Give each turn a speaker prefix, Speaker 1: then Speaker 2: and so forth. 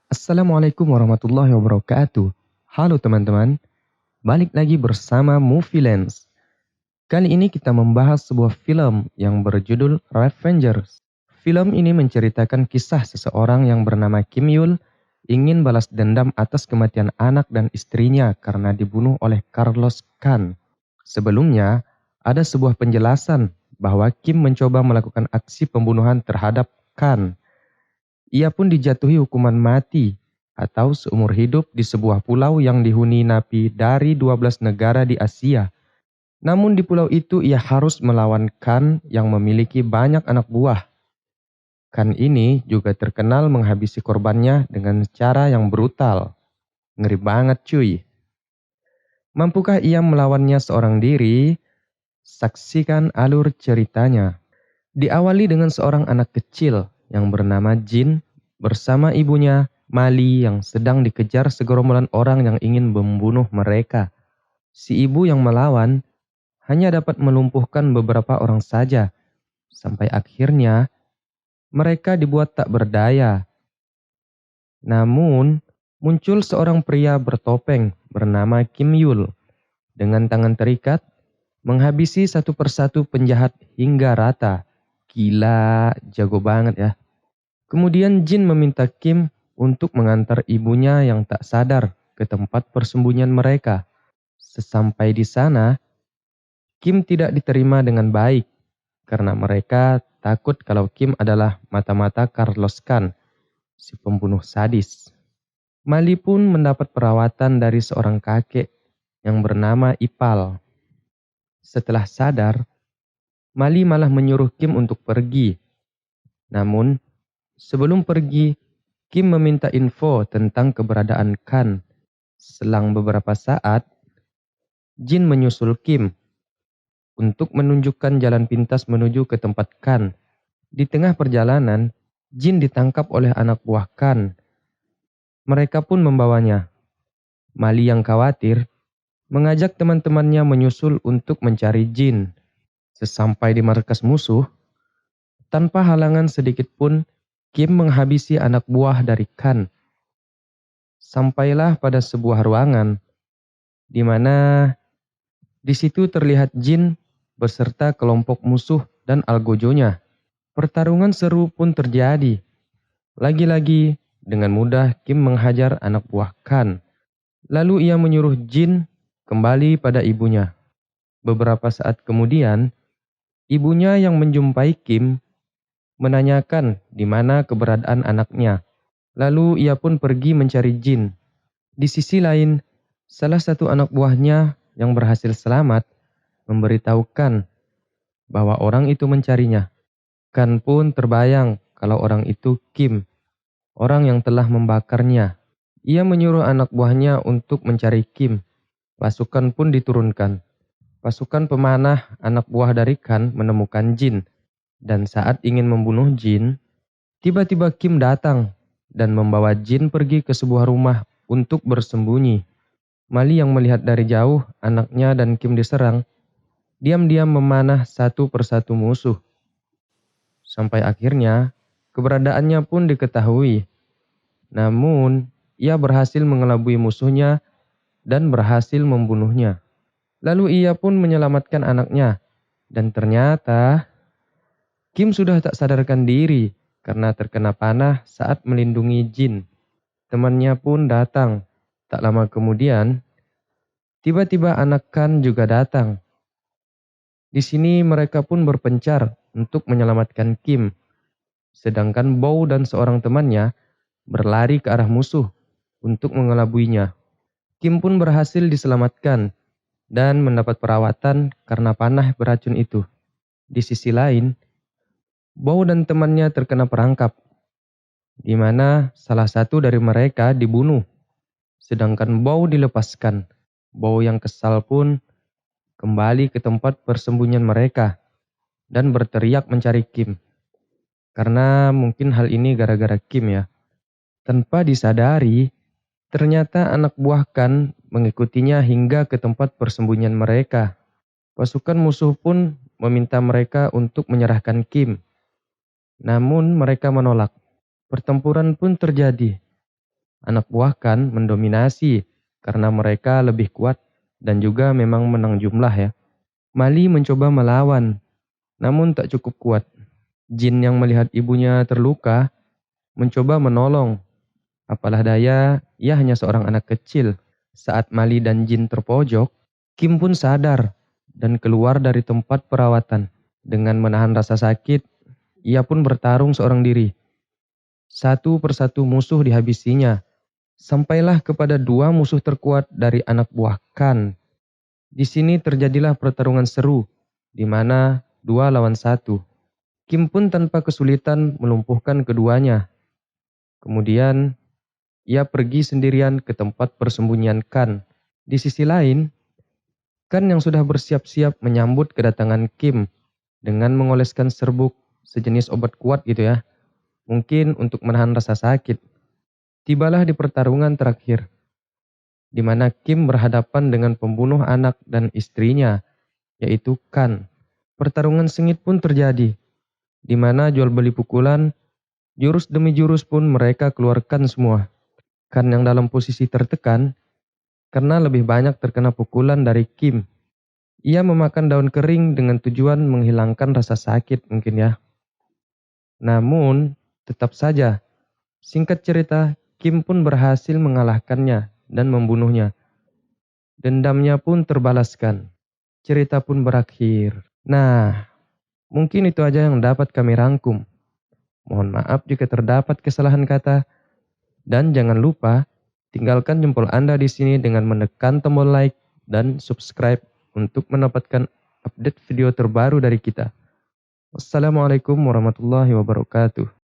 Speaker 1: Assalamualaikum warahmatullahi wabarakatuh. Halo teman-teman, balik lagi bersama Movie Lens. Kali ini kita membahas sebuah film yang berjudul Revengers. Film ini menceritakan kisah seseorang yang bernama Kim Yul ingin balas dendam atas kematian anak dan istrinya karena dibunuh oleh Carlos Khan. Sebelumnya, ada sebuah penjelasan bahwa Kim mencoba melakukan aksi pembunuhan terhadap Khan. Ia pun dijatuhi hukuman mati atau seumur hidup di sebuah pulau yang dihuni napi dari 12 negara di Asia. Namun di pulau itu ia harus melawan Khan yang memiliki banyak anak buah. Khan ini juga terkenal menghabisi korbannya dengan cara yang brutal. Ngeri banget cuy. Mampukah ia melawannya seorang diri? Saksikan alur ceritanya. Diawali dengan seorang anak kecil yang bernama Jin bersama ibunya Mali yang sedang dikejar segerombolan orang yang ingin membunuh mereka. Si ibu yang melawan hanya dapat melumpuhkan beberapa orang saja, sampai akhirnya mereka dibuat tak berdaya. Namun, muncul seorang pria bertopeng bernama Kim Yul dengan tangan terikat menghabisi satu persatu penjahat hingga rata. Gila, jago banget ya. Kemudian Jin meminta Kim untuk mengantar ibunya yang tak sadar ke tempat persembunyian mereka. Sesampai di sana, Kim tidak diterima dengan baik karena mereka takut kalau Kim adalah mata-mata Carlos Khan, si pembunuh sadis. Mali pun mendapat perawatan dari seorang kakek yang bernama Ipal. Setelah sadar, Mali malah menyuruh Kim untuk pergi. Namun, sebelum pergi, Kim meminta info tentang keberadaan Khan. Selang beberapa saat, Jin menyusul Kim untuk menunjukkan jalan pintas menuju ke tempat Khan. Di tengah perjalanan, Jin ditangkap oleh anak buah Khan. Mereka pun membawanya. Mali yang khawatir mengajak teman-temannya menyusul untuk mencari Jin. Sesampai di markas musuh, tanpa halangan sedikit pun, Kim menghabisi anak buah dari Khan. Sampailah pada sebuah ruangan, di mana di situ terlihat Jin beserta kelompok musuh dan algojonya. Pertarungan seru pun terjadi. Lagi-lagi, dengan mudah Kim menghajar anak buah Khan. Lalu ia menyuruh Jin kembali pada ibunya. Beberapa saat kemudian, ibunya yang menjumpai Kim menanyakan di mana keberadaan anaknya. Lalu ia pun pergi mencari Jin. Di sisi lain, salah satu anak buahnya yang berhasil selamat memberitahukan bahwa orang itu mencarinya. Khan pun terbayang kalau orang itu Kim, orang yang telah membakarnya. Ia menyuruh anak buahnya untuk mencari Kim. Pasukan pun diturunkan. Pasukan pemanah anak buah dari Khan menemukan Jin. Dan saat ingin membunuh Jin, tiba-tiba Kim datang dan membawa Jin pergi ke sebuah rumah untuk bersembunyi. Mali yang melihat dari jauh anaknya dan Kim diserang, diam-diam memanah satu persatu musuh. Sampai akhirnya keberadaannya pun diketahui. Namun, ia berhasil mengelabui musuhnya dan berhasil membunuhnya. Lalu ia pun menyelamatkan anaknya. Dan ternyata Kim sudah tak sadarkan diri karena terkena panah saat melindungi Jin. Temannya pun datang. Tak lama kemudian, tiba-tiba anak Khan juga datang. Di sini mereka pun berpencar untuk menyelamatkan Kim. Sedangkan Bow dan seorang temannya berlari ke arah musuh untuk mengelabuinya. Kim pun berhasil diselamatkan dan mendapat perawatan karena panah beracun itu. Di sisi lain, Bow dan temannya terkena perangkap, di mana salah satu dari mereka dibunuh, sedangkan Bow dilepaskan. Bow yang kesal pun kembali ke tempat persembunyian mereka dan berteriak mencari Kim. Karena mungkin hal ini gara-gara Kim ya. Tanpa disadari, ternyata anak buah Khan mengikutinya hingga ke tempat persembunyian mereka. Pasukan musuh pun meminta mereka untuk menyerahkan Kim. Namun mereka menolak. Pertempuran pun terjadi. Anak buah Khan mendominasi karena mereka lebih kuat dan juga memang menang jumlah ya. Mali mencoba melawan, namun tak cukup kuat. Jin yang melihat ibunya terluka mencoba menolong. Apalah daya, ia hanya seorang anak kecil. Saat Mali dan Jin terpojok, Kim pun sadar dan keluar dari tempat perawatan. Dengan menahan rasa sakit, ia pun bertarung seorang diri. Satu persatu musuh dihabisinya, sampailah kepada dua musuh terkuat dari anak buah Khan. Di sini terjadilah pertarungan seru, di mana 2 lawan 1. Kim pun tanpa kesulitan melumpuhkan keduanya. Kemudian, ia pergi sendirian ke tempat persembunyian Khan. Di sisi lain, Khan yang sudah bersiap-siap menyambut kedatangan Kim dengan mengoleskan serbuk sejenis obat kuat gitu ya. Mungkin untuk menahan rasa sakit. Tibalah di pertarungan terakhir, di mana Kim berhadapan dengan pembunuh anak dan istrinya, yaitu Khan. Pertarungan sengit pun terjadi, di mana jual beli pukulan, jurus demi jurus pun mereka keluarkan semua. Khan yang dalam posisi tertekan, karena lebih banyak terkena pukulan dari Kim. Ia memakan daun kering dengan tujuan menghilangkan rasa sakit mungkin ya. Namun, tetap saja, singkat cerita, Kim pun berhasil mengalahkannya dan membunuhnya. Dendamnya pun terbalaskan. Cerita pun berakhir. Nah, mungkin itu aja yang dapat kami rangkum. Mohon maaf jika terdapat kesalahan kata. Dan jangan lupa, tinggalkan jempol Anda di sini dengan menekan tombol like dan subscribe untuk mendapatkan update video terbaru dari kita. Wassalamualaikum warahmatullahi wabarakatuh.